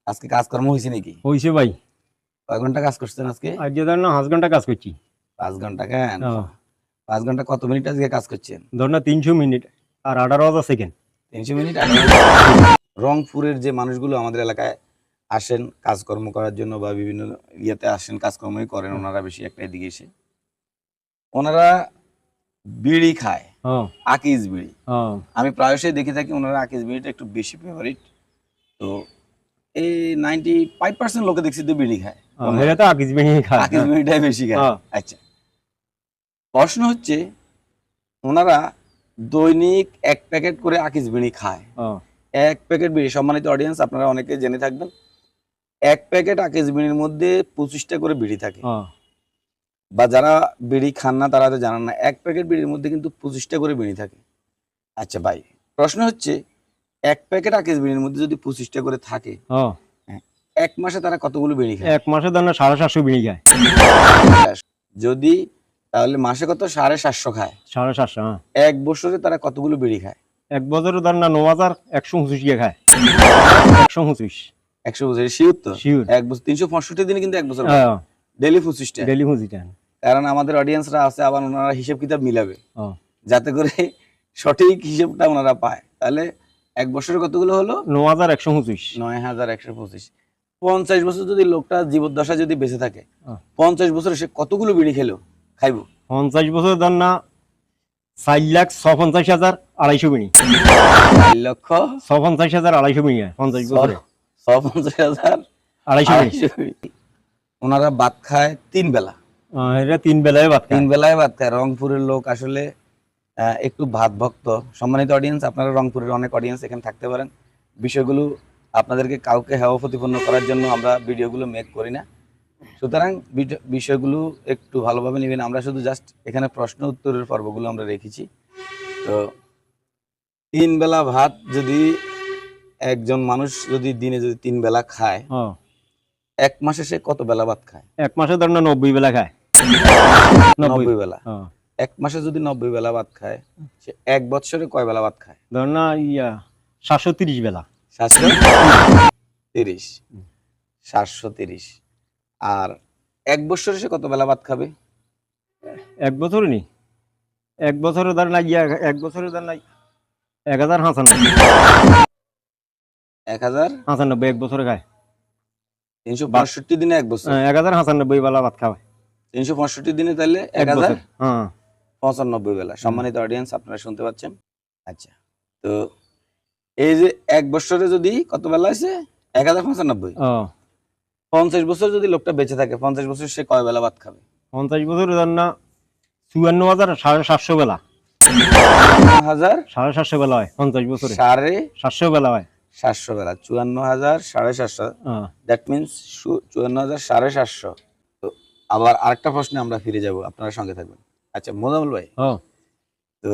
আজকে কাজকর্ম হয়েছে নাকি? হইছে ভাই। কয় ঘন্টা কাজ করছেন আজকে? আজকে ধর না 5 ঘন্টা কাজ করছি। 5 ঘন্টা কেন? হ্যাঁ। 5 ঘন্টা কত মিনিট আজকে কাজ করছেন? ধর না 300 মিনিট আর 18,000 সেকেন্ড। 300 মিনিট। রংপুরের যে মানুষগুলো আমাদের এলাকায় আসেন কাজকর্ম করার জন্য বা বিভিন্ন ইয়েতে আসেন কাজকর্মই করেন, ওনারা বেশি একটা এদিকে এসে ওনারা বিড়ি খায়, হ্যাঁ আকিজ বিড়ি। হ্যাঁ আমি প্রায়শই দেখে থাকি ওনারা আকিজ বিড়িটা একটু বেশি ফেভারিট। তো এই 95% লোকে দেখছি তো বিড়ি খায়, এটা তো আকিজ বিনি খায়। আকিজ বিড়িটাই বেশি খায়। হ্যাঁ। আচ্ছা, প্রশ্ন হচ্ছে ওনারা দৈনিক 1 প্যাকেট করে আকিজ বিড়ি খায়। হ্যাঁ 1 প্যাকেট বিড়ি, সম্মানিত অডিয়েন্স আপনারা অনেকে জেনে থাকবেন, 1 প্যাকেট আকিজ বিড়ির মধ্যে 25টা করে বিড়ি থাকে। হ্যাঁ বা যারা বিড়ি খান না তারা তো জানেন না, 1 প্যাকেট বিড়ির মধ্যে কিন্তু 25টা করে বিড়ি থাকে। আচ্ছা ভাই, প্রশ্ন হচ্ছে 1 প্যাকেট আকিজ বিড়ির মধ্যে যদি 25টা করে থাকে, হ্যাঁ 1 মাসে তারা কতগুলো বিড়ি খায়? 1 মাসে ধর না 750 বিনি খায়। যদি তাহলে মাসে কত? 750 খায়। 750। হ্যাঁ 1 বছরে তারা কতগুলো বিড়ি খায়? 1 বছরে ধর না 9,125 টাকা খায়। 125। 125 শিওর তো? Sure। 1 বছর 365 দিনে কিন্তু 1 বছর হ্যাঁ ডেইলি 25টা। ডেইলি 25 টাকা। কারণ আমাদের অডিয়েন্সরা আছে, আবার ওনারা হিসাব কিতাব মিলাবে হ্যাঁ যাতে করে সঠিক হিসাবটা ওনারা পায়। তাহলে 1 বছরে কতগুলো হলো? 9,125। 9,125। 50 বছর যদি লোকটা জীবদ্দশা যদি বেঁচে থাকে, হ্যাঁ। 50 বছরে সে কতগুলো বিড়ি খাইবো? 50 বছর ধর না 4,56,250 বিনি। 4,56,250 বিনি হয় 50 বছরে। 4,56,250 বিড়ি। ওনারা ভাত খায় 3 বেলা। এটা 3 বেলায় ভাত খায়। 3 বেলায় ভাত খায়। রংপুরের লোক আসলে একটু ভাত ভক্ত। সম্মানিত অডিয়েন্স, আপনারা রংপুরের অনেক অডিয়েন্স এখানে থাকতে পারেন। বিষয়গুলো আপনাদেরকে কাউকে হেয় প্রতিপন্ন করার জন্য আমরা ভিডিওগুলো মেক করি না, সুতরাং বিষয়গুলো একটু ভালোভাবে নেবেন। আমরা শুধু জাস্ট এখানে প্রশ্ন উত্তরের পর্বগুলো আমরা রেখেছি। তো 3 বেলা ভাত যদি একজন মানুষ যদি দিনে যদি 3 বেলা খায়, হ্যাঁ 1 মাসে সে কত বেলা ভাত খায়? 1 মাসে ধর না 90 বেলা খায়। 90 বেলা। হ্যাঁ 1 মাসে যদি 90 বেলা ভাত খায়, সে 1 বছরে কয় বেলা ভাত খায়? ধর না 730 বেলা। 730। 730। আর 1 বছরে সে কত বেলা ভাত খাবে? 1 বছরে নি 1 বছরে ধর না 1 বছরে ধর না 1,095। 1095। 1 বছরে খায়। 365 দিনে 1 বছর। 1,095 বেলা ভাত খাওয়ায়। 365 দিনে তাহলে 1 বছর। হ্যাঁ 1095 বেলা। সম্মানিত অডিয়েন্স আপনারা শুনতে পাচ্ছেন? আচ্ছা, তো এই যে 1 বছরে যদি কত বেলা আছে? 1095। ও 50 বছর যদি লোকটা বেঁচে থাকে, 50 বছর সে কয় বেলা ভাত খাবে? 50 বছরে ধর না 54,750 বেলা। 54,750 বেলা হয় 50 বছরে। 750 বেলা হয়। 750 বেলা। 54,750। হ্যাঁ দ্যাট মিনস 54,750। তো আবার আরেকটা প্রশ্নে আমরা ফিরে যাব, আপনারা সঙ্গে থাকবেন। আচ্ছা মোজাম্মেল ভাই, হ্যাঁ তো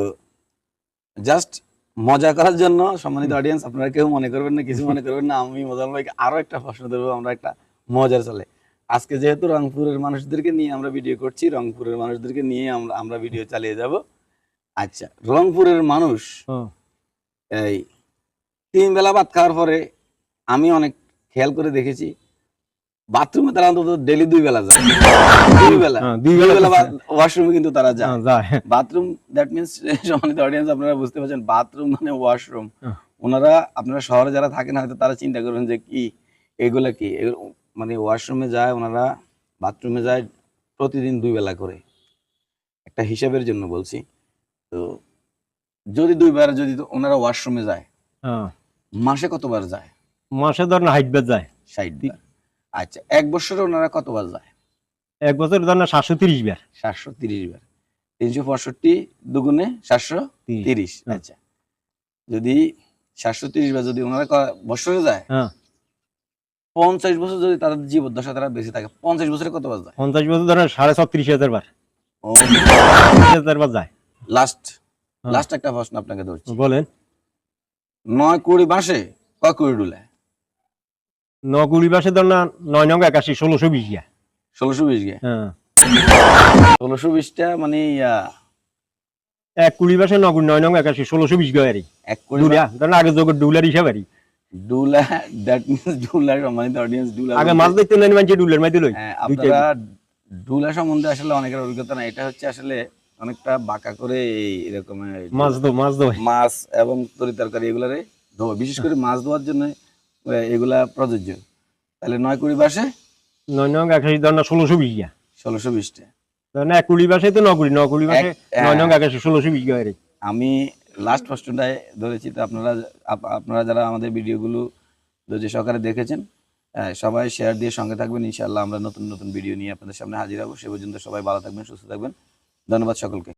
জাস্ট মজা করার জন্য সম্মানিত অডিয়েন্স আপনারা কেউ মনে করবেন না, কিছু মনে করবেন না, আমি মোজাম্মেল ভাইকে আরো একটা প্রশ্ন দেবো, আমরা একটা মজার চলে। আজকে যেহেতু রংপুরের মানুষদেরকে নিয়ে আমরা ভিডিও করছি, রংপুরের মানুষদেরকে নিয়ে আমরা ভিডিও চালিয়ে যাব। আচ্ছা, রংপুরের মানুষ হ্যাঁ এই 3 বেলা ভাত খাওয়ার পরে আমি অনেক খেয়াল করে দেখেছি বাথরুমে তারা অন্তত ডেইলি 2 বেলা যায়। 2 বেলা, হ্যাঁ, 2 2 বেলা বেলা ওয়াশরুমে কিন্তু তারা যায়। যায়। বাথরুম, দ্যাট মিনস সম্মানিত অডিয়েন্স আপনারা বুঝতে পারছেন, বাথরুম মানে ওয়াশরুম। হ্যাঁ। ওনারা, আপনারা শহরে যারা থাকেন হয়তো তারা চিন্তা করবেন যে কি এগুলা কি, মানে ওয়াশরুমে যায় ওনারা, বাথরুমে যায় প্রতিদিন 2 বেলা করে। একটা হিসাবের জন্য বলছি। তো যদি 2 বার যদি ওনারা ওয়াশরুমে যায়, হ্যাঁ মাসে কতবার যায়? মাসে ধর না 60 বার যায়। 60 বার। আচ্ছা, 1 বছরে ওনারা কতবার যায়? 1 বছরে ধর না 730 বার। 730 বার। 365 দুগুণে 730। হ্যাঁ। আচ্ছা, যদি 730 বার যদি ওনারা বছরে যায়, হ্যাঁ 50 বছর যদি তাদের জীবদ্দশা তারা বেঁচে থাকে, 50 বছরে কতবার যায়? 50 বছর ধর না 36,500 বার। ও 36,000 বার যায়। লাস্ট একটা প্রশ্ন আপনাকে ধরছি। বলেন 9 কোটি বাসে কয় কোটি ডুলে? 9 কুড়ি বাসে ধর না 9 নং 81 1620 গিয়া। 1620 গে। হ্যাঁ 1620টা মানে 1 কুড়ি বাসে 9 নং 81 1620 গিয়া আরি। 1 কোটি ডুলিয়া ধর না আগে যোগ ডুলার হিসাব আরি। ডুলা, দ্যাট মিন্স ডুলা, সম্মানিত অডিয়েন্স, ডুলা আগে বলতে- মাছ দেখতে নেন মানুষ ডুলের মাঝে লই আপনারা ডুলা সম্বন্ধে আসলে অনেকের অভিজ্ঞতা না। এটা হচ্ছে আসলে অনেকটা বাঁকা করে এরকম মাছ দো মাছ এবং তরি তরকারি এগুলারে ধোয়া, বিশেষ করে মাছ ধোয়ার জন্য এগুলা প্রযোজ্য। তাহলে 9 বাসে 9 ধর না 1620 1620টা। ধর না 1 কুড়ি বাসে তো 9 কুড়ি বাসে হ্যাঁ। 1620 রে। আমি লাস্ট প্রশ্নটায় ধরেছি, তো আপনারা যারা আমাদের ভিডিওগুলো ধৈর্য সহকারে দেখেছেন, সবাই শেয়ার দিয়ে সঙ্গে থাকবেন। ইনশাআল্লাহ আমরা নতুন নতুন ভিডিও নিয়ে আপনাদের সামনে হাজির হব। সে পর্যন্ত সবাই ভালো থাকবেন, সুস্থ থাকবেন। ধন্যবাদ সকলকে।